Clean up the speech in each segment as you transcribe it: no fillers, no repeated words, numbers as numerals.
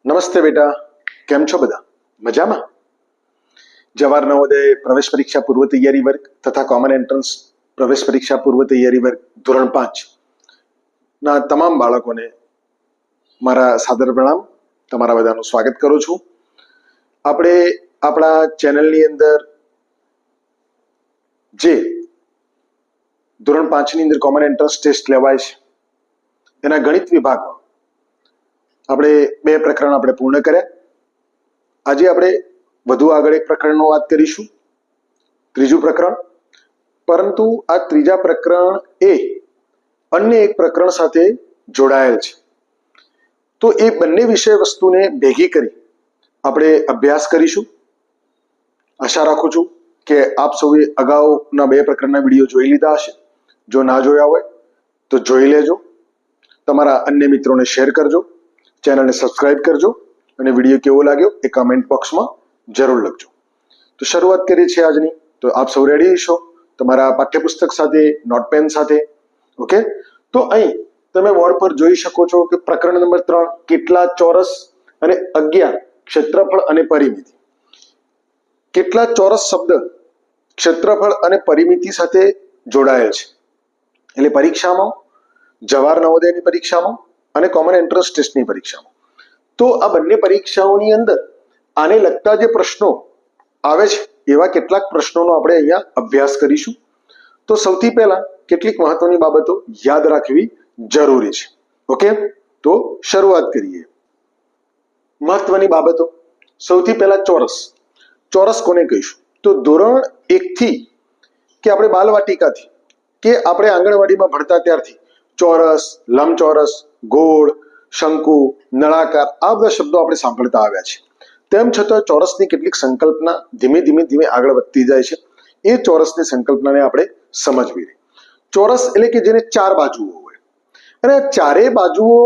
નમસ્તે બેટા, કેમ છો બધા? મજામાં? જવાહર નવોદય પ્રવેશ પરીક્ષા પૂર્વ તૈયારી વર્ગ તથા કોમન એન્ટ્રન્સ પ્રવેશ પરીક્ષા પૂર્વ તૈયારી વર્ગ ધોરણ 5 ના તમામ બાળકોને મારા સાદર પ્રણામ. તમારા બધાનું સ્વાગત કરું છું. આપણે આપણા ચેનલની અંદર જે ધોરણ 5 ની અંદર કોમન એન્ટ્રન્સ ટેસ્ટ લેવાય છે એના ગણિત વિભાગમાં આપણે 2 પ્રકરણ આપણે પૂર્ણ કર્યા. આજે આપણે વધુ આગળ એક પ્રકરણનો વાત કરીશું, ત્રીજું પ્રકરણ. પરંતુ આ ત્રીજા પ્રકરણ એ અન્ય એક પ્રકરણ સાથે જોડાયેલ છે, તો એ બંને વિષય વસ્તુને ભેગી કરી આપણે અભ્યાસ કરીશું. આશા રાખું છું કે આપ સૌએ અગાઉના 2 પ્રકરણના વિડીયો જોઈ લીધા હશે. જો ના જોયા હોય તો જોઈ લેજો, તમારા અન્ય મિત્રોને શેર કરજો, ચેનલને સબસ્ક્રાઇબ કરજો અને વિડીયો કેવો લાગ્યો એ કમેન્ટ બોક્સમાં જરૂર લખજો. તો શરૂઆત કરીએ છીએ આજની. તો આપ સૌ રેડી છો તમારા પાઠ્યપુસ્તક સાથે, નોટપેન સાથે? ઓકે, તો અહીં તમે બોર્ડ પર જોઈ શકો છો કે પ્રકરણ નંબર 3 કેટલા ચોરસ અને 11 ક્ષેત્રફળ અને પરિમિતિ. કેટલા ચોરસ શબ્દ ક્ષેત્રફળ અને પરિમિતિ સાથે જોડાયેલ છે. એટલે પરીક્ષામાં, જવાહર નવોદયની પરીક્ષામાં અને કોમન એન્ટ્રન્સ ટેસ્ટની પરીક્ષામાં, તો આ બંને પરીક્ષાઓની અંદર આને લગતા જે પ્રશ્નો આવે છે એવા કેટલાક પ્રશ્નોનો આપણે અહીંયા અભ્યાસ કરીશું. તો સૌથી પહેલા કેટલીક મહત્વની બાબતો યાદ રાખવી જરૂરી છે. ઓકે, તો શરૂઆત કરીએ. મહત્વની બાબતો. સૌથી પહેલા ચોરસ. ચોરસ કોને કહીશું? તો ધોરણ 1 થી કે આપણે બાલવાટિકાથી કે આપણે આંગણવાડીમાં ભણતા ત્યારથી ચોરસ, લંબચોરસ, ગોળ, શંકુ, નળાકાર આ બધા શબ્દો આપણે સાંભળતા આવ્યા છે. તેમ છતાં ચોરસની કેટલીક સંકલ્પના ધીમે ધીમે આગળ વધતી જાય છે. એ ચોરસની સંકલ્પનાને આપણે સમજવી. ચોરસ એટલે કે જેને 4 બાજુઓ હોય અને ચારેય બાજુઓ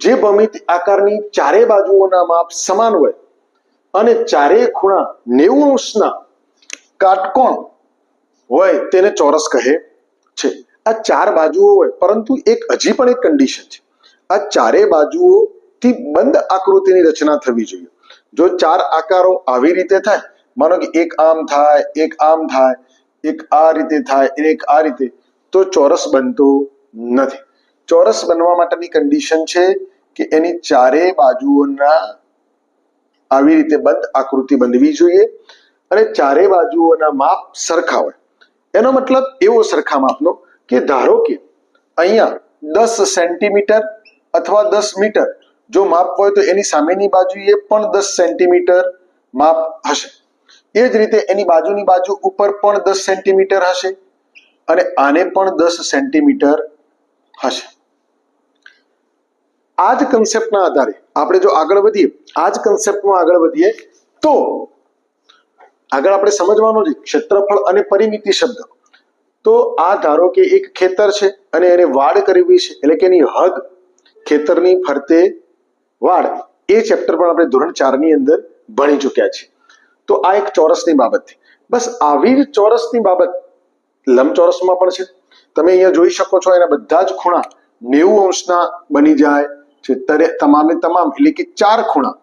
જે ભૌમિતિક આકારની ચારેય બાજુઓના માપ સમાન હોય અને ચારેય ખૂણા 90 અંશના કાટકોણ હોય તેને ચોરસ કહે છે. આ 4 બાજુઓ હોય, પરંતુ હજી પણ એક કન્ડિશન છે. આ ચારેય બાજુઓથી બંધ આકૃતિની રચના થવી જોઈએ. જો 4 આકારો આવી રીતે થાય, માનો કે એક આમ થાય, એક આમ થાય, એક આ રીતે થાય અને એક આ રીતે, તો ચોરસ બનતું નથી. ચોરસ બનવા માટેની કન્ડિશન છે કે એની ચારેય બાજુઓના આવી રીતે બંધ આકૃતિ બનવી જોઈએ અને ચારેય બાજુઓના માપ સરખા હોય. એનો મતલબ એવો સરખા માપનો કે ધારો કે અહીંયા 10 સેન્ટીમીટર અથવા 10 મીટર જો માપ હોય તો એની સામેની બાજુએ પણ 10 સેન્ટીમીટર માપ હશે. એ જ રીતે એની બાજુની બાજુ ઉપર પણ 10 સેન્ટીમીટર હશે અને આને પણ 10 સેન્ટીમીટર હશે. આ જ કન્સેપ્ટના આધારે આપણે જો આગળ વધીએ, આ જ કન્સેપ્ટમાં આગળ વધીએ તો આગળ આપણે સમજવાનું છે ક્ષેત્રફળ અને પરિમિતિ શબ્દ. તો આ ધારો કે એક ખેતર છે અને એને વાડ કરવી છે, એટલે કે એની હદ, ખેતરની ફરતે વાડ, એ ચેપ્ટર પણ આપણે ધોરણ 4 ની અંદર ભણી ચૂક્યા છીએ. તો આ એક ચોરસની બાબત છે. બસ આવી જ ચોરસની બાબત લંબચોરસમાં પણ છે. તમે અહીંયા જોઈ શકો છો એના બધા જ ખૂણા 90 અંશના બની જાય છે. તમામે તમામ એટલે કે 4 ખૂણા,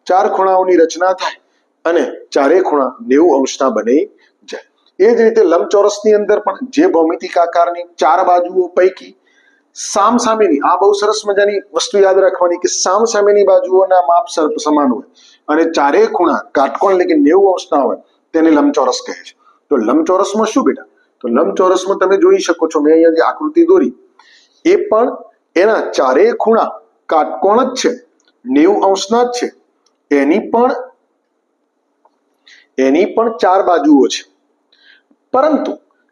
4 ખૂણાઓની રચના થાય અને ચારેય ખૂણા 90 અંશના બની જાય. એ જ રીતે લંબચોરસની અંદર પણ જે ભૌમિતિક આકારની 4 બાજુઓ પૈકી સામસામેની, આ બહુ સરસ મજાની વસ્તુ યાદ રાખવાની કે સામસામેની બાજુઓના માપ સમાન હોય અને ચારેય ખૂણા કાટકોણ એટલે કે 90 અંશના હોય તેને લંબચોરસ કહે છે. તો લંબચોરસમાં શું બેટા? તો લંબચોરસમાં તમે જોઈ શકો છો, મેં અહીંયા જે આકૃતિ દોરી એ પણ એના ચારેય ખૂણા કાટકોણ જ છે, 90 અંશના જ છે. એની પણ 4 બાજુઓ છે, પરંતુ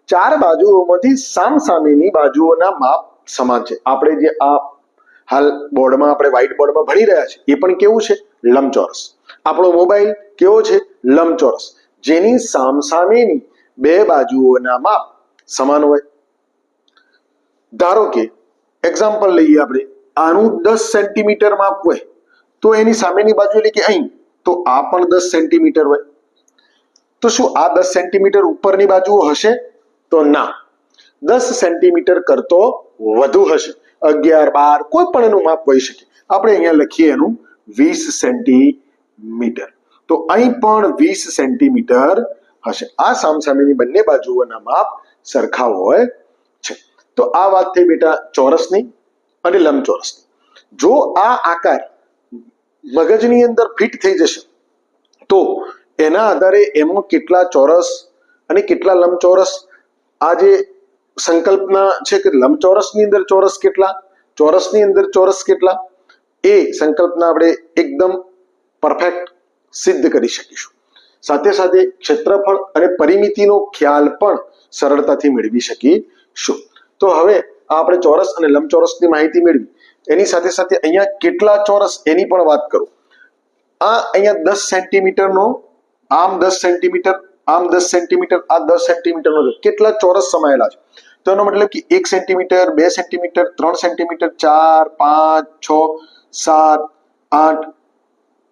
4 બાજુઓમાંથી સામસામેની બાજુઓના માપ સમાન છે. આપણે જે આ હાલ બોર્ડમાં આપણે વ્હાઇટ બોર્ડમાં ભણી રહ્યા છે એ પણ કેવું છે? લંબચોરસ. આપણો મોબાઈલ કેવો છે? લંબચોરસ, જેની સામસામેની 2 બાજુઓના માપ સમાન હોય. ધારો કે એક્ઝામ્પલ લઈએ આપણે, આનું 10 સેન્ટીમીટર માપ હોય તો એની સામેની બાજુ એટલે કે અહીં, તો આ પણ 10 સેન્ટીમીટર હોય. તો શું આ 10 સેન્ટીમીટર ઉપરની બાજુઓ હશે? તો ના, 10 સેન્ટીમીટર કરતો વધુ હશે. 11, 12 કોઈ પણ એનું માપ હોઈ શકે. આપણે અહીંયા લખીએ એનું 20 સેન્ટીમીટર. તો અહીં પણ 20 સેન્ટીમીટર હશે. આ સામસામેની બંને બાજુઓના માપ સરખા હોય છે. તો આ વાત થઈ બેટા ચોરસની અને લંબચોરસની. જો આ આકાર મગજની અંદર ફિટ થઈ જશે તો એના આધારે એમાં કેટલા ચોરસ અને કેટલા લંબચોરસ, આ જે સંકલ્પના છે કે લંબચોરસની અંદર ચોરસ કેટલા, ચોરસની અંદર ચોરસ કેટલા, એ સંકલ્પના આપણે એકદમ પરફેક્ટ સિદ્ધ કરી શકીશું. સાથે સાથે ક્ષેત્રફળ અને પરિમિતિનો ખ્યાલ પણ સરળતાથી મેળવી શકીશું. તો હવે આપણે ચોરસ અને લંબચોરસની માહિતી મેળવી, એની સાથે સાથે અહીંયા કેટલા ચોરસ એની પણ વાત કરું. આ અહીંયા 10 સેન્ટીમીટરનો, આમ 10 સેન્ટીમીટર, આમ 10 સેન્ટીમીટર, આ 10 સેન્ટીમીટરનો કેટલા ચોરસ સમાયેલા છે. તો એનો મતલબ કે 1 સેન્ટીમીટર, 2 સેન્ટીમીટર, 3 સેન્ટીમીટર, 4, 5, 6, 7, 8,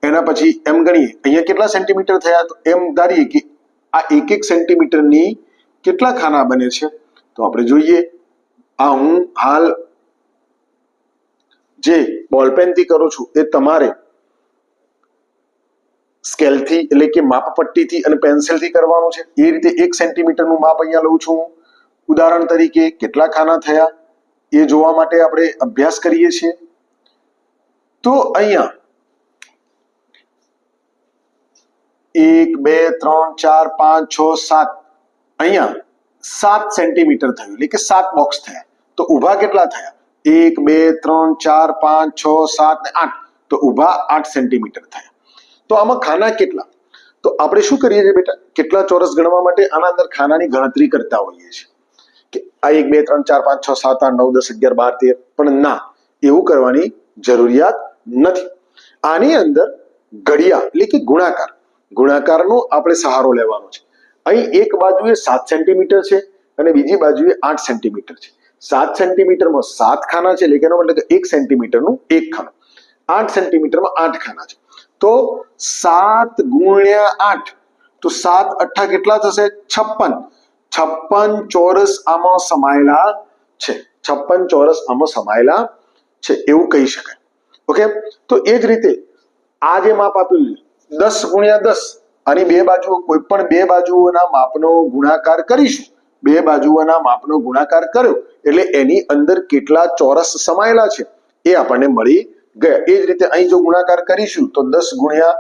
એના પછી એમ ગણીએ અહીંયા કેટલા સેન્ટીમીટર થયા. તો એમ ધારીએ કે આ 1 સેન્ટીમીટરની કેટલા ખાના બને છે. તો આપણે જોઈએ, આ હું હાલ જે બોલપેનથી કરું છું એ તમારે સ્કેલથી એટલે કે માપપટ્ટીથી અને પેન્સિલથી કરવાનું છે. એ રીતે 1 સેન્ટીમીટરનું માપ અહીંયા લઉં છું. ઉદાહરણ તરીકે કેટલા ખાના થયા એ જોવા માટે આપણે અભ્યાસ કરીએ છીએ. તો અહીંયા 1, 2, 3, 4, 5, 6, 7, અહીંયા 7 સેન્ટીમીટર થયું એટલે કે 7 બોક્સ થયા. તો ઊભા કેટલા થયા? 1, 2, 3, 4, 5, 6, 7 ને 8. તો ઊભા 8 સેન્ટીમીટર થયા. તો આમાં ખાના કેટલા? તો આપણે શું કરીએ છીએ બેટા, કેટલા ચોરસ ગણવા માટે આના અંદર ખાનાની ગણતરી કરતા હોઈએ છીએ કે આ 1, 2, 3, 4, 5, 6, 7, 8, 9, 10, 11, 12, 13. પણ ના, એવું કરવાની જરૂરિયાત નથી. આની અંદર ઘડિયા એટલે કે ગુણાકારનો આપણે સહારો લેવાનો છે. અહીં એક બાજુએ 7 સેન્ટીમીટર છે અને બીજી બાજુએ 8 સેન્ટીમીટર છે. 7 સેન્ટીમીટરમાં 7 ખાના છે એટલે કે એનો મતલબ 1 સેન્ટીમીટરનું 1 ખાનું. 8 સેન્ટીમીટરમાં 8 ખાના છે. તો 7 ગુણ્યા 8, તો 7 8 કેટલા થશે? 56. 56 ચોરસ આમાં સમાયેલા છે. 56 ચોરસ આમાં સમાયેલા છે એવું કહી શકાય. ઓકે, તો એ જ રીતે આ જે માપ આપ્યું 10 ગુણ્યા 10, આની બે બાજુઓ, કોઈ પણ બે બાજુઓના માપનો ગુણાકાર કરીશું. બે બાજુઓના માપનો ગુણાકાર કર્યો એટલે એની અંદર કેટલા ચોરસ સમાયેલા છે એ આપણને મળી ગયા. એ જ રીતે અહીં જો ગુણાકાર કરીશું તો 10 ગુણ્યા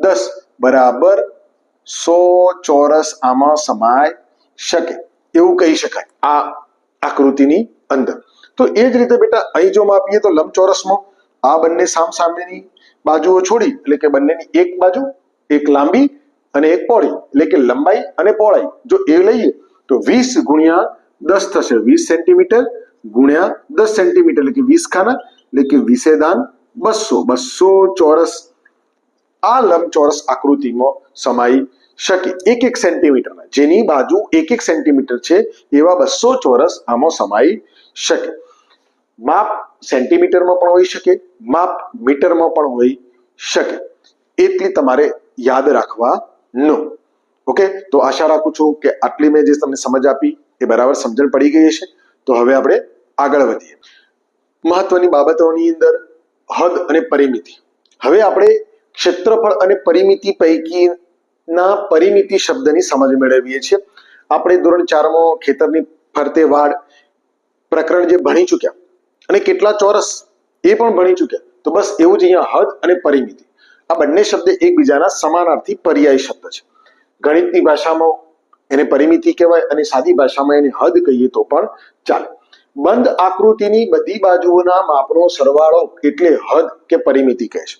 10 બરાબર 100 ચોરસ આમાં સમાય શકે એવું કહી શકાય આ આકૃતિની અંદર. તો એ જ રીતે બેટા અહીં જો માપીએ તો લંબચોરસમાં આ બંને સામસામેની બાજુઓ છોડી એટલે કે બંનેની એક બાજુ, એક લાંબી અને એક પહોળી એટલે કે લંબાઈ અને પહોળાઈ જો એ લઈએ તો 20 ગુણ્યા 10 થશે. 20 સેન્ટીમીટર ગુણ્યા 10 સેન્ટીમીટર એટલે કે 20 ખાના એટલે કે 20 દાન 200 ચોરસ આ લંબચોરસ આકૃતિમાં સમાઈ શકે. 1 સેન્ટીમીટરના, જેની બાજુ 1 સેન્ટીમીટર છે એવા 200 ચોરસ આમાં સમાઈ શકે. માપ સેન્ટીમીટરમાં પણ હોઈ શકે, માપ મીટરમાં પણ હોઈ શકે. એટલી તમારે યાદ રાખવાનું. ઓકે, તો આશા રાખું છું કે આટલી મેં જે તમને સમજ આપી એ બરાબર સમજણ પડી ગઈ હશે. તો હવે આપણે આગળ વધીએ. મહત્વની બાબતોની અંદર હદ અને પરિમિતિ. હવે આપણે ક્ષેત્રફળ અને પરિમિતિ પૈકીના પરિમિતિ શબ્દની સમજ મેળવીએ છીએ. આપણે ધોરણ 4માં ખેતરની ફરતે વાડ પ્રકરણ જે ભણી ચૂક્યા અને કેટલા ચોરસ એ પણ ભણી ચૂક્યા. તો બસ એવું જ અહીંયા હદ અને પરિમિતિ આ બંને શબ્દ એકબીજાના સમાનાર્થી પર્યાય શબ્દ છે. ગણિતની ભાષામાં એને પરિમિતિ કહેવાય અને સાદી ભાષામાં એને હદ કહીએ તો પણ ચાલે. બંધ આકૃતિની બધી બાજુઓના માપનો સરવાળો એટલે હદ કે પરિમિતિ કહે છે.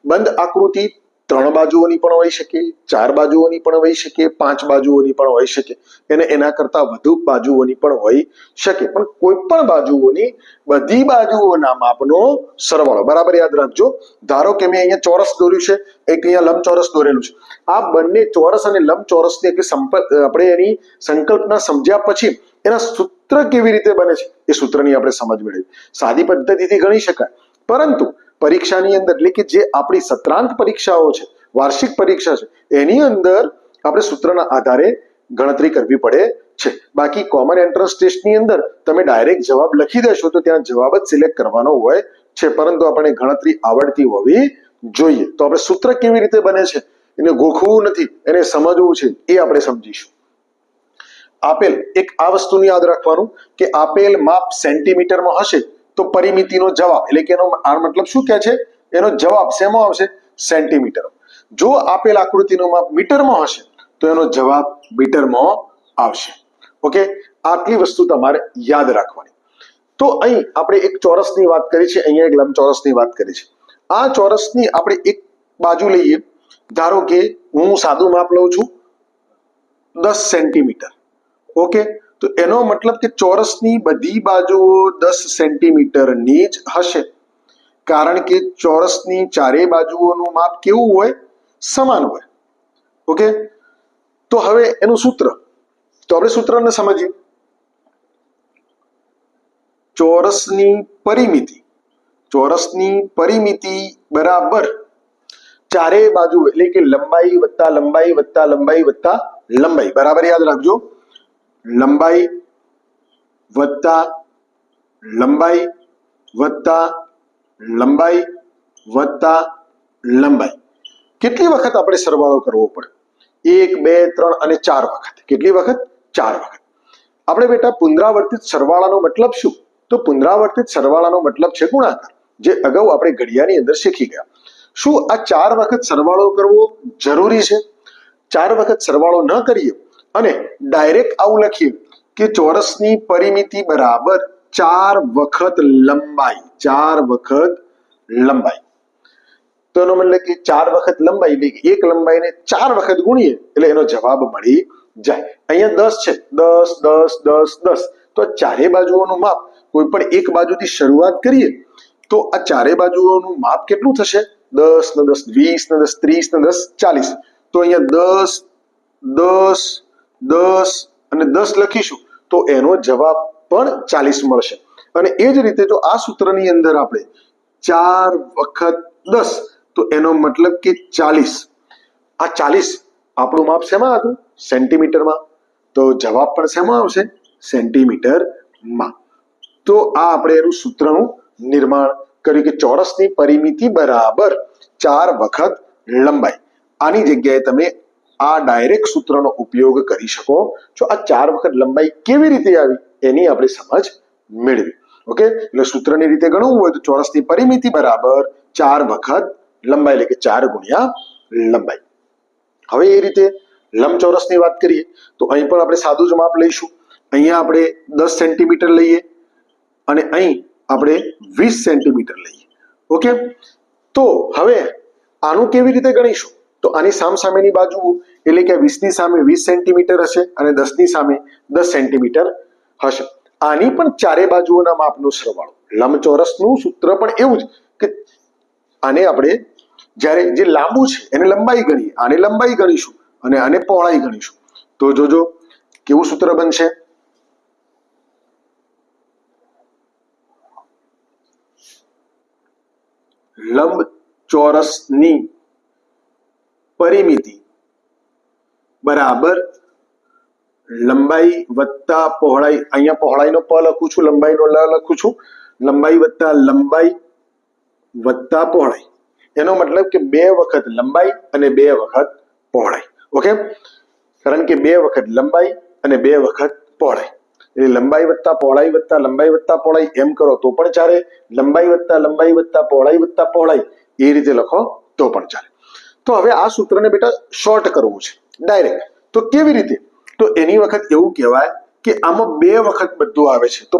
બંધ આકૃતિ 3 બાજુઓની પણ હોઈ શકે, 4 બાજુઓની પણ હોઈ શકે, 5 બાજુઓની પણ હોઈ શકે અને એના કરતા વધુ બાજુઓની પણ હોઈ શકે. પણ કોઈ પણ બાજુઓની બધી બાજુઓના માપનો સરવાળો બરાબર યાદ રાખજો. ધારો કે મેં અહીંયા ચોરસ દોર્યું છે, એક અહીંયા લંબચોરસ દોરેલું છે. આ બંને ચોરસ અને લંબચોરસની આપણે એની સંકલ્પના સમજ્યા પછી એના સૂત્ર કેવી રીતે બને છે એ સૂત્રની આપણે સમજ મેળવી. સાદી પદ્ધતિથી ગણી શકાય, પરંતુ પરીક્ષાની અંદર એટલે કે જે આપણી સત્રાંત પરીક્ષાઓ છે, વાર્ષિક પરીક્ષા છે, એની અંદર આપણે સૂત્રના આધારે ગણતરી કરવી પડે છે. બાકી કોમન એન્ટ્રન્સ ટેસ્ટની અંદર તમે ડાયરેક્ટ જવાબ લખી દેશો તો ત્યાં જવાબ જ સિલેક્ટ કરવાનો હોય છે, પરંતુ આપણને ગણતરી આવડતી હોવી જોઈએ. તો આપણે સૂત્ર કેવી રીતે બને છે એને ગોખવું નથી, એને સમજવું છે, એ આપણે સમજીશું. આપેલ એક આ વસ્તુને યાદ રાખવાનું કે આપેલ માપ સેન્ટીમીટરમાં હશે તો પરિમિતિનો જવાબ એટલે કે એનો આ મતલબ શું કહે છે, એનો જવાબ શેમાં આવશે, સેન્ટીમીટર. જો આપેલ આકૃતિનું માપ મીટરમાં હશે તો એનો જવાબ મીટરમાં આવશે. ઓકે, આટલી વસ્તુ તમારે યાદ રાખવાની. તો અહીં આપણે એક ચોરસની વાત કરી છે, અહીંયા એક લંબચોરસની વાત કરી છે. આ ચોરસની આપણે એક બાજુ લઈએ. ધારો કે હું સાદું માપ લઉં છું 10 સેન્ટીમીટર. ઓકે, તો એનો મતલબ કે ચોરસની બધી બાજુઓ 10 સેન્ટીમીટરની જ હશે, કારણ કે ચોરસની ચારે બાજુઓનું માપ કેવું હોય, સમાન હોય. ઓકે, તો હવે એનું સૂત્ર, તો આપણે સૂત્રને સમજીએ. ચોરસની પરિમિતિ બરાબર ચારે બાજુ એટલે કે લંબાઈ વત્તા લંબાઈ વત્તા લંબાઈ વત્તા લંબાઈ. બરાબર યાદ રાખજો, લંબાઈ વત્તા લંબાઈ વત્તા લંબાઈ વત્તા લંબાઈ. કેટલી વખત આપણે સરવાળો કરવો પડે, 1 2 3 અને 4 વખત. કેટલી વખત, 4 વખત. આપણે બેટા પુનરાવર્તિત સરવાળાનો મતલબ શું, તો પુનરાવર્તિત સરવાળાનો મતલબ છે ગુણાકાર, જે અગાઉ આપણે ઘડિયાની અંદર શીખી ગયા. શું આ 4 વખત સરવાળો કરવો જરૂરી છે? 4 વખત સરવાળો ન કરીએ અને ડાયરેક્ટ આવું લખીએ કે ચોરસની પરિમિતિ બરાબર 4 વખત લંબાઈ, 4 વખત લંબાઈ, તો એનો મતલબ કે 4 વખત લંબાઈ એટલે એક લંબાઈને 4 વખત ગુણીએ એટલે એનો જવાબ મળી જાય. અહીંયા 10 છે, 10 10 10 10, તો ચારે બાજુઓનું માપ કોઈ પણ એક બાજુથી શરૂઆત કરીએ તો આ ચારે બાજુઓનું માપ કેટલું થશે, 10 ને 10 20 ને 10 30 ને 10 40. તો અહીંયા 10 10 10 અને 10 લખીશું તો એનો જવાબ પણ 40 મળશે. અને એ જ રીતે જો આ સૂત્રની અંદર આપણે 4 વખત 10 તો એનો મતલબ કે 40. આ 40 આપણું માપ શેમાં હતું, સેન્ટીમીટરમાં, તો જવાબ પણ શેમાં આવશે, સેન્ટીમીટરમાં. તો આ આપણે એનું સૂત્રનું નિર્માણ કર્યું કે ચોરસની પરિમિતિ બરાબર 4 વખત લંબાઈ. આની જગ્યાએ તમે આ ડાયરેક્ટ સૂત્રનો ઉપયોગ કરી શકો છો. આ 4 વખત લંબાઈ કેવી રીતે આવી એની આપણે સમજ મેળવી. ઓકે, એટલે સૂત્રની રીતે ગણવું હોય તો ચોરસની પરિમિતિ બરાબર 4 વખત લંબાઈ એટલે કે 4 ગુણ્યા લંબાઈ. હવે એ રીતે લંબચોરસની વાત કરીએ તો અહીં પણ આપણે સાદું જ માપ લઈશું. અહીંયા આપણે 10 સેન્ટીમીટર લઈએ અને અહીં આપણે 20 સેન્ટીમીટર લઈએ. ઓકે, તો હવે આનું કેવી રીતે ગણીશું, તો આની સામસામેની બાજુઓ એટલે કે 20 ની સામે 20 સેન્ટીમીટર હશે અને 10 ની સામે 10 સેન્ટીમીટર હશે. આની પણ ચારે બાજુઓના માપનો સરવાળો. લંબચોરસનું સૂત્ર પણ એવું જ કે આને આપણે જ્યારે જે લાંબુ છે એને લંબાઈ ગણીએ, આને લંબાઈ ગણીશું અને આને પહોળાઈ ગણીશું. તો જોજો કેવું સૂત્ર બનશે, લંબચોરસની પરિમિતિ બરાબર લંબાઈ વત્તા પહોળાઈ. અહીંયા પહોળાઈનો પ લખું છું, લંબાઈનો લ લખું છું. લંબાઈ વત્તા લંબાઈ વત્તા પહોળાઈ. એનો મતલબ કે 2 વખત લંબાઈ અને 2 વખત પહોળાઈ. ઓકે, કારણ કે 2 વખત લંબાઈ અને 2 વખત પહોળાઈ એટલે લંબાઈ વત્તા પહોળાઈ વત્તા લંબાઈ વત્તા પહોળાઈ એમ કરો તો પણ ચાલે. લંબાઈ વત્તા પહોળાઈ એ રીતે લખો તો પણ ચાલે. તો હવે આ સૂત્રને બેટા શોર્ટ કરવું છે ડાયરેક્ટ. તો કેવી રીતે, તો એની વખત એવું કહેવાય કે આમાં 2 વખત બધું આવે છે. તો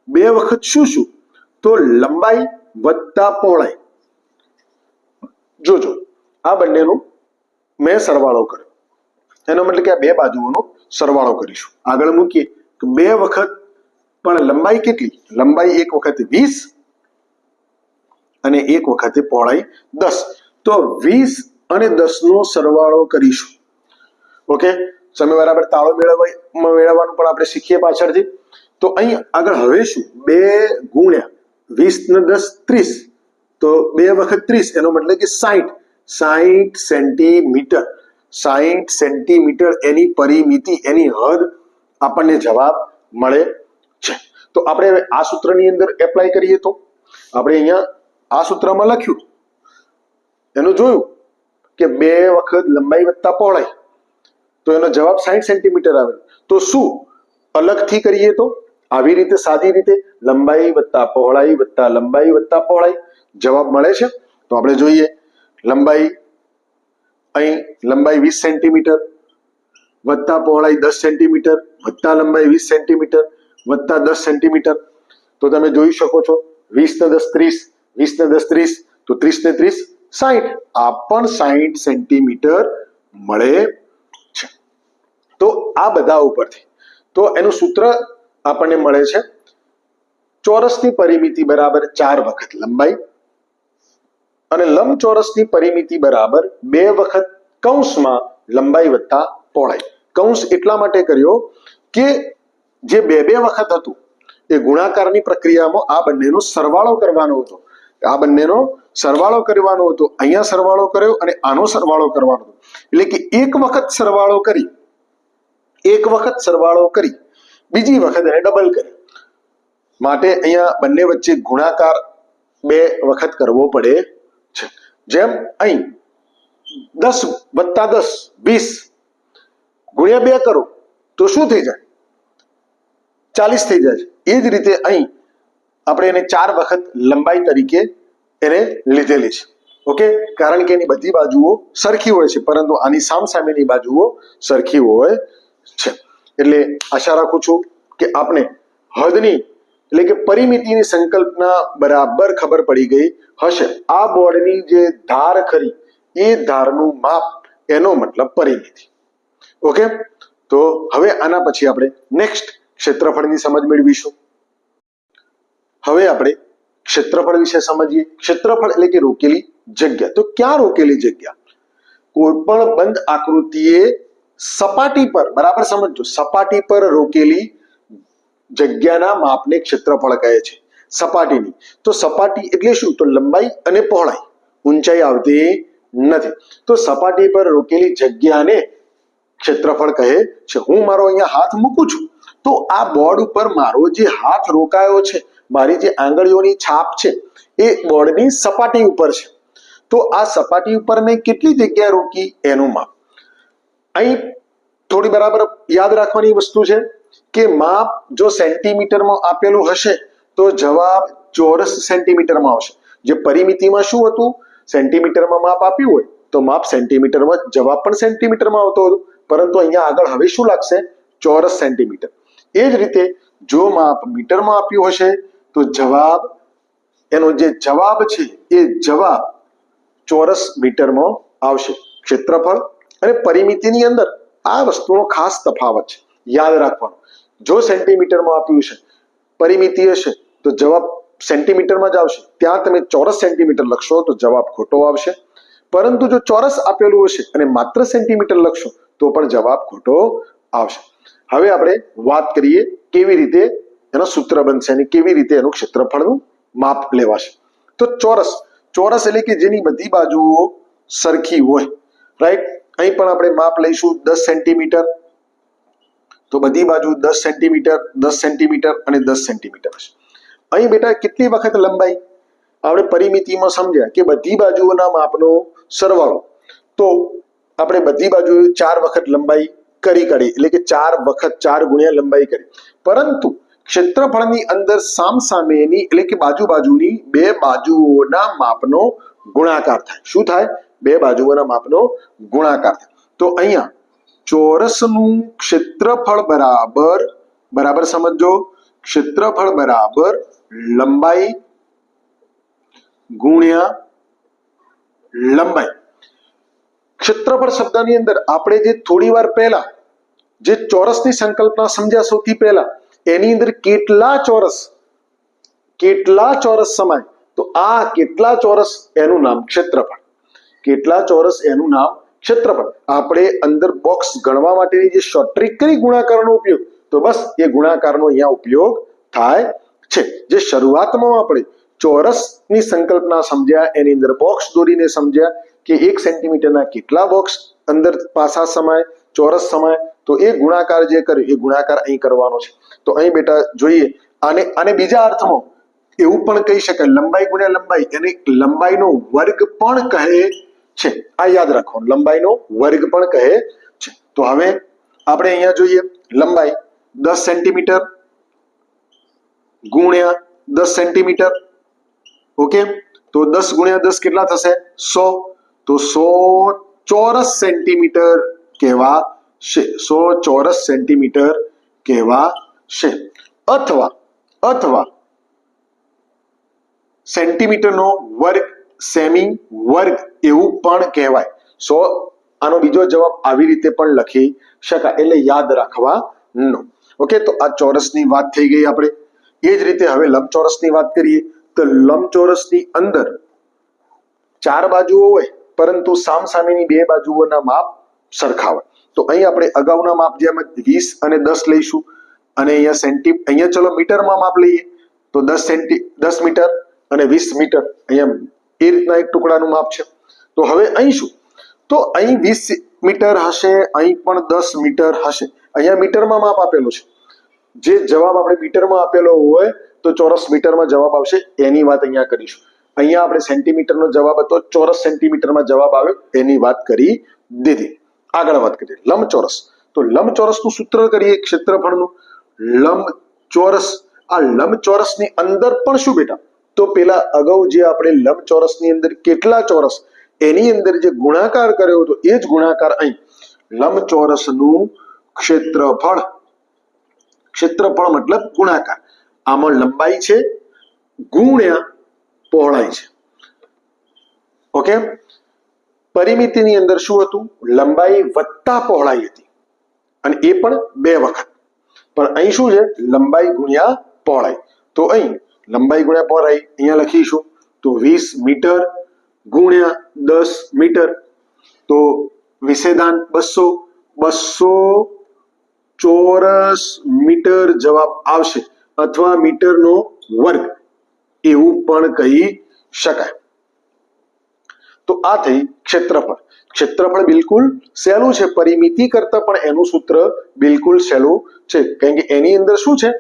2 વખત શું શું, તો લંબાઈ વત્તા પહોળાઈ. જોજો આ બંનેનું મેં સરવાળો કર્યો, એનો મતલબ કે આ 2 બાજુઓનો સરવાળો કરીશું. આગળ મૂકીએ તો 2 વખત પણ લંબાઈ કેટલી, લંબાઈ એક વખતે 20 અને એક વખતે પહોળાઈ 10. તો 20 અને 10 નો સરવાળો કરીશું. ઓકે, સમય બરાબર તાળો મેળવવાનું પણ આપણે શીખીએ પાછળથી. તો અહીં આગળ હવે શું, 2 ગુણ્યા 20 ને 10 30, તો 2 વખત 30 એનો મતલબ કે 60 સેન્ટીમીટર. 60 સેન્ટીમીટર એની પરિમિતિ, એની હદ આપણને જવાબ મળે છે. તો આપણે હવે આ સૂત્રની અંદર એપ્લાય કરીએ તો આપણે અહીંયા આ સૂત્રમાં લખ્યું, એનું જોયું કે 2 વખત લંબાઈ વત્તા પહોળાઈ, તો એનો જવાબ 60 સેન્ટીમીટર આવે. તો શું અલગથી કરીએ તો આવી રીતે સાદી રીતે લંબાઈ વત્તા પહોળાઈ વત્તા લંબાઈ વત્તા પહોળાઈ જવાબ મળે છે. તો આપણે જોઈએ લંબાઈ, અહીં લંબાઈ 20 સેન્ટીમીટર વત્તા પહોળાઈ 10 સેન્ટીમીટર વત્તા લંબાઈ 20 સેન્ટીમીટર વત્તા 10 સેન્ટીમીટર. તો તમે જોઈ શકો છો 20 ને 10 30, 20 ને 10 30, તો 30 ને 30 60, આ પણ 60 સેન્ટીમીટર મળે છે. તો આ બધા ઉપરથી તો એનું સૂત્ર આપણને મળે છે, ચોરસની પરિમિતિ બરાબર 4 વખત લંબાઈ અને લંબચોરસની પરિમિતિ બરાબર 2 વખત કૌંસમાં લંબાઈ વત્તા પહોળાઈ. કૌંસ એટલા માટે કર્યો કે જે 2 વખત હતું એ ગુણાકારની પ્રક્રિયામાં આ બંનેનો સરવાળો કરવાનો હતો. આ બંનેનો સરવાળો કરવાનો હતો. અહીંયા સરવાળો કર્યો અને આનો સરવાળો કરવાનો હતો. એટલે કે એક વખત સરવાળો કરી બીજી વખત એને ડબલ કરે, માટે અહીંયા બંને વચ્ચે ગુણાકાર 2 વખત કરવો પડે છે. જેમ અહીં 10 વત્તા 10 20 ગુણ્યા 2 કરો તો શું થઈ જાય? 40 થઈ જાય છે. એ જ રીતે અહીં આપણે એને 4 વખત લંબાઈ તરીકે એને લીધેલી છે. ઓકે, કારણ કે એની બધી બાજુઓ સરખી હોય છે, પરંતુ આની સામસામેની બાજુઓ સરખી હોય છે. એટલે આશા રાખું છું કે આપણે હદની એટલે કે પરિમિતિની સંકલ્પના બરાબર ખબર પડી ગઈ હશે. આ બોર્ડની જે ધાર ખરી એ ધારનું માપ, એનો મતલબ પરિમિતિ. ઓકે, તો હવે આના પછી આપણે નેક્સ્ટ ક્ષેત્રફળની સમજ મેળવીશું. હવે આપણે ક્ષેત્રફળ વિશે સમજીએ. ક્ષેત્રફળ એટલે કે રોકેલી જગ્યા. તો ક્યાં રોકેલી જગ્યા? કોઈ પણ બંધ આકૃતિએ સપાટી પર, બરાબર સમજો, સપાટી પર રોકેલી જગ્યાના માપને ક્ષેત્રફળ કહે છે, સપાટીની. તો સપાટી એટલે શું? તો લંબાઈ અને પહોળાઈ, ઊંચાઈ આવતી નથી. તો સપાટી પર રોકેલી જગ્યાને ક્ષેત્રફળ કહે છે. હું મારો અહીંયા હાથ મૂકું છું તો આ બોર્ડ ઉપર મારો જે હાથ રોકાયો છે, મારી જે આંગળીઓની છાપ છે, એ બોર્ડની સપાટી ઉપર છે. તો આ સપાટી ઉપર મેં કેટલી જગ્યા રોકી એનું માપ. અહીં થોડી બરાબર યાદ રાખવાની વસ્તુ છે કે માપ જો સેન્ટીમીટરમાં આપેલું હશે તો જવાબ ચોરસ સેન્ટીમીટરમાં આવશે. જે પરિમિતિમાં શું હતું? સેન્ટીમીટરમાં માપ આપ્યું હોય તો માપ સેન્ટીમીટરમાં, જવાબ પણ સેન્ટીમીટરમાં આવતો હતો, પરંતુ અહીંયા આગળ હવે શું લાગશે? ચોરસ સેન્ટીમીટર. એ જ રીતે જો માપ મીટરમાં આપ્યું હશે તો જવાબ, એનો જે જવાબ છે એ જવાબ ચોરસ મીટરમાં આવશે. ક્ષેત્રફળ અને પરિમિતિની અંદર આ વસ્તુનો ખાસ તફાવત છે, યાદ રાખવાનો. જો સેન્ટીમીટરમાં આપ્યું છે, પરિમિતિ હશે તો જવાબ સેન્ટીમીટરમાં જ આવશે. ત્યાં તમે ચોરસ સેન્ટીમીટર લખશો તો જવાબ ખોટો આવશે. પરંતુ જો ચોરસ આપેલું હશે અને માત્ર સેન્ટીમીટર લખશો તો પણ જવાબ ખોટો આવશે. હવે આપણે વાત કરીએ કેવી રીતે એનો સૂત્ર બનશે અને કેવી રીતે એનું ક્ષેત્રફળનું માપ લેવાશે. તો ચોરસ એટલે કે જેની બધી બાજુઓ સરખી હોય, રાઈટ. અહીં પણ આપણે માપ લઈશું 10 સેન્ટીમીટર, તો બધી બાજુ 10 સેન્ટીમીટર, 10 સેન્ટીમીટર અને 10 સેન્ટીમીટર હશે. અહીં બેટા કેટલી વખત લંબાઈ? આપણે પરિમિતિમાં સમજ્યા કે બધી બાજુઓના માપનો સરવાળો, તો આપણે બધી બાજુ 4 વખત લંબાઈ કરી કાઢી, એટલે કે 4 વખત 4 ગુણ્યા લંબાઈ કરી. પરંતુ ક્ષેત્રફળની અંદર સામસામેની એટલે કે બાજુની 2 બાજુઓના માપનો ગુણાકાર થાય. શું થાય? 2 બાજુઓના માપનો ગુણાકાર થાય. તો અહીંયા ચોરસનું ક્ષેત્રફળ બરાબર સમજો, ક્ષેત્રફળ બરાબર લંબાઈ ગુણ્યા લંબાઈ. ક્ષેત્રફળ શબ્દની અંદર આપણે જે થોડી વાર પહેલા જે ચોરસની સંકલ્પના સમજ્યા, સૌથી પહેલા એની અંદર કેટલા ચોરસ સમાય, તો આ કેટલા ચોરસ એનું નામ ક્ષેત્રફળ. કેટલા ચોરસ એનું નામ ક્ષેત્રફળ. આપણે અંદર બોક્સ ગણવા માટેની જે શોર્ટ ટ્રીક કરી ગુણાકારનો ઉપયોગ, તો બસ એ ગુણાકારનો અહીંયા ઉપયોગ થાય છે. જે શરૂઆતમાં આપણે ચોરસની સંકલ્પના સમજ્યા, એની અંદર બોક્સ દોરીને સમજ્યા, કે 1 સેન્ટીમીટરના કેટલા બોક્સ અંદર પાસા સમાય, ચોરસ સમાય, તો એ ગુણાકાર જે કર્યો એ ગુણાકાર અહીં કરવાનો છે. તો અહીં બેટા જોઈએ આને બીજા અર્થમાં એવું પણ કહી શકાય, લંબાઈ ગુણ્યા લંબાઈ, એને લંબાઈનો વર્ગ પણ કહે છે. આ યાદ રાખવાનું, લંબાઈનો વર્ગ પણ કહે છે. તો હવે આપણે અહીંયા જોઈએ લંબાઈ 10 સેન્ટીમીટર ગુણ્યા 10 સેન્ટીમીટર. ઓકે, તો 10 ગુણ્યા 10 કેટલા થશે? 100. તો 100 ચોરસ સેન્ટીમીટર કહેવાશે. 100 ચોરસ સેન્ટીમીટર કહેવાશે. અથવા સેન્ટીમીટરનો વર્ગ, સેમી વર્ગ એવું પણ કહેવાય. 100 આનો બીજો જવાબ આવી રીતે પણ લખી શકાય, એટલે યાદ રાખવાનો. ઓકે, તો આ ચોરસની વાત થઈ ગઈ આપણે. એ જ રીતે હવે લંબચોરસની વાત કરીએ તો લંબચોરસની અંદર 4 બાજુઓ હોય પરંતુ સામસામેની 2 બાજુઓના માપ સરખા હોય. તો અહીં આપણે અગાઉના માપ જેમ 20 અને 10 લઈશું, અને અહીંયા ચલો મીટરમાં માપ લઈએ તો 10 મીટર અને 20 મીટર, અહીંયા એ રીતના એક ટુકડાનું માપ છે. તો હવે અહીં શું? તો અહીં 20 મીટર હશે, અહીં પણ 10 મીટર હશે. અહીંયા મીટરમાં માપ આપેલું છે. જે જવાબ આપણે મીટરમાં આપેલો હોય તો ચોરસ મીટરમાં જવાબ આવશે, એની વાત અહીંયા કરીશું. અહીંયા આપણે સેન્ટીમીટરનો જવાબ હતો, ચોરસ સેન્ટીમીટરમાં જવાબ આવ્યો, એની વાત કરી દીધી. આગળ વાત કરીએ લંબચોરસ. તો લંબચોરસનું સૂત્ર કરીએ ક્ષેત્રફળનું. લંબચોરસ, આ લંબચોરસની અંદર પણ શું બેટા? તો પેલા અગાઉ જે આપણે લંબચોરસની અંદર કેટલા ચોરસ, એની અંદર જે ગુણાકાર કર્યો હતો એ જ ગુણાકાર અહીં લંબચોરસનું ક્ષેત્રફળ. ક્ષેત્રફળ મતલબ ગુણાકાર. આમાં લંબાઈ છે ગુણ્યા પહોળાઈ છે. ઓકે, પરિમિતિની અંદર શું હતું? લંબાઈ વત્તા પહોળાઈ હતી, અને એ પણ 2 વખત. પણ અહીં શું છે? લંબાઈ ગુણ્યા પહોળાઈ. તો અહીં લંબાઈ ગુણ્યા પહોળાઈ અહીંયા લખીશું તો 20 મીટર ગુણ્યા 10 મીટર, તો વિષેદાન 200 ચોરસ મીટર જવાબ આવશે, અથવા મીટરનો વર્ગ એવું પણ કહી શકાય. તો આ થઈ ક્ષેત્રફળ. ક્ષેત્રફળ બિલકુલ સહેલું છે, પરિમિતિ કરતા પણ એનું સૂત્ર બિલકુલ સહેલું છે, કારણ કે એની અંદર શું છે?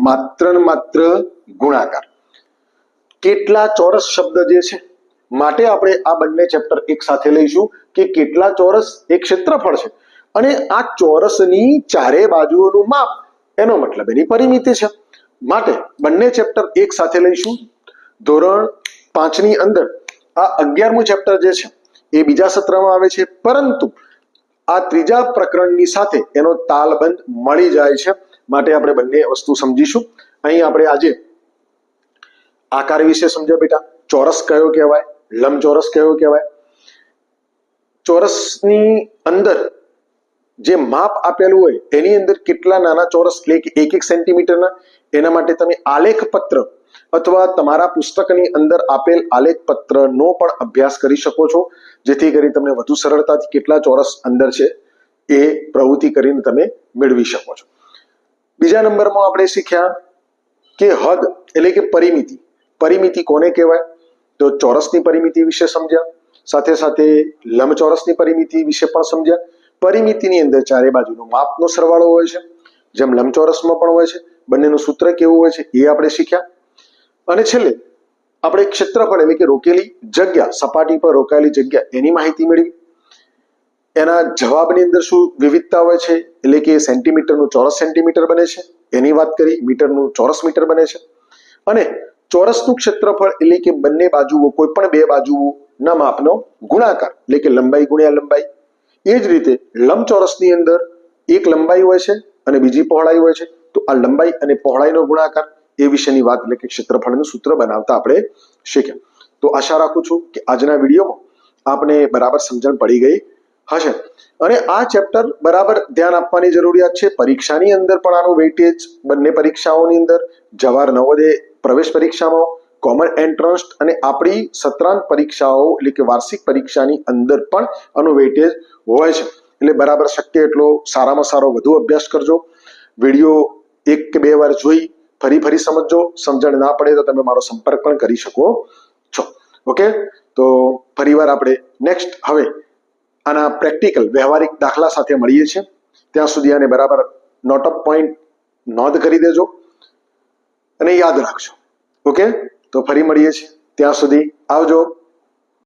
માત્ર ને માત્ર ગુણાકાર. કેટલા ચોરસ શબ્દ જે છે માટે આપણે આ બંને ચેપ્ટર એક સાથે લઈશું કે કેટલા ચોરસ એ ક્ષેત્રફળ છે, અને આ ચોરસની 4 બાજુઓનું માપ, એનો મતલબ એની પરિમિતિ છે. માટે બંને ચેપ્ટર એક સાથે લઈશું. ધોરણ 5 ની અંદર આ 11મું ચેપ્ટર જે છે એ બીજા સત્રમાં આવે છે, પરંતુ આ ત્રીજા પ્રકરણની સાથે એનો તાલબંધ મળી જાય છે. માટે આપણે બંને વસ્તુ સમજીશું. અહીં આપણે આજે આકાર વિશે સમજ્યા બેટા. ચોરસ કયો કહેવાય, લંબચોરસ કયો કહેવાય. ચોરસની અંદર જે માપ આપેલું હોય એની અંદર કેટલા નાના ચોરસ, એટલે કે 1 સેન્ટીમીટરના, એના માટે તમે આલેખ પત્ર અથવા તમારા પુસ્તકની અંદર આપેલ આલેખ પત્રનો પણ અભ્યાસ કરી શકો છો, જેથી કરી તમને વધુ સરળતાથી કેટલા ચોરસ અંદર છે એ પ્રવૃત્તિ કરીને તમે મેળવી શકો છો. બીજા નંબરમાં આપણે શીખ્યા કે હદ એટલે કે પરિમિતિ. પરિમિતિ કોને કહેવાય? તો ચોરસની પરિમિતિ વિશે સમજ્યા, સાથે સાથે લંબચોરસની પરિમિતિ વિશે પણ સમજ્યા. પરિમિતિની અંદર 4 બાજુનો માપનો સરવાળો હોય છે, જેમ લંબચોરસમાં પણ હોય છે. બંનેનું સૂત્ર કેવું હોય છે એ આપણે શીખ્યા. અને છેલ્લે આપણે ક્ષેત્રફળ એટલે કે રોકેલી જગ્યા, સપાટી પર રોકાયેલી જગ્યા, એની માહિતી મેળવી. એના જવાબની અંદર શું વિવિધતા હોય છે, એટલે કે સેન્ટીમીટરનું ચોરસ સેન્ટીમીટર બને છે, એની વાત કરી. મીટરનું ચોરસ મીટર બને છે. અને ચોરસનું ક્ષેત્રફળ એટલે કે બંને બાજુઓ, કોઈ પણ 2 બાજુઓના માપનો ગુણાકાર, એટલે કે લંબાઈ ગુણ્યા લંબાઈ. એ જ રીતે લંબચોરસની અંદર એક લંબાઈ હોય છે અને બીજી પહોળાઈ હોય છે. તો આ લંબાઈ અને પહોળાઈનો ગુણાકાર એ વિશેની વાત, એટલે કે ક્ષેત્રફળનું સૂત્ર બનાવતા આપણે શીખ્યા. તો આશા રાખું છું કે આજના વિડીયોમાં આપને બરાબર સમજણ પડી ગઈ હશે. અને આ ચેપ્ટર બરાબર ધ્યાન આપવાની જરૂરિયાત છે. પરીક્ષાની અંદર પણ આનું વેઇટેજ બંને પરીક્ષાઓની અંદર, જવાહર નવોદય પ્રવેશ પરીક્ષામાં, કોમન એન્ટ્રન્સ અને આપણી સત્રાંત પરીક્ષાઓ એટલે કે વાર્ષિક પરીક્ષાની અંદર પણ આનું વેઇટેજ હોય છે. એટલે બરાબર શક્ય એટલો સારામાં સારો વધુ અભ્યાસ કરજો. વિડીયો 1 કે 2 વાર જોઈ ફરી સમજજો. સમજણ ના પડે તો તમે મારો સંપર્ક પણ કરી શકો છો. ઓકે, તો ફરીવાર આપણે નેક્સ્ટ હવે આના પ્રેક્ટિકલ વ્યવહારિક દાખલા સાથે મળીએ છીએ. ત્યાં સુધી આને બરાબર નોટ ઓફ પોઈન્ટ નોંધ કરી દેજો અને યાદ રાખજો. ઓકે, તો ફરી મળીએ છીએ. ત્યાં સુધી આવજો.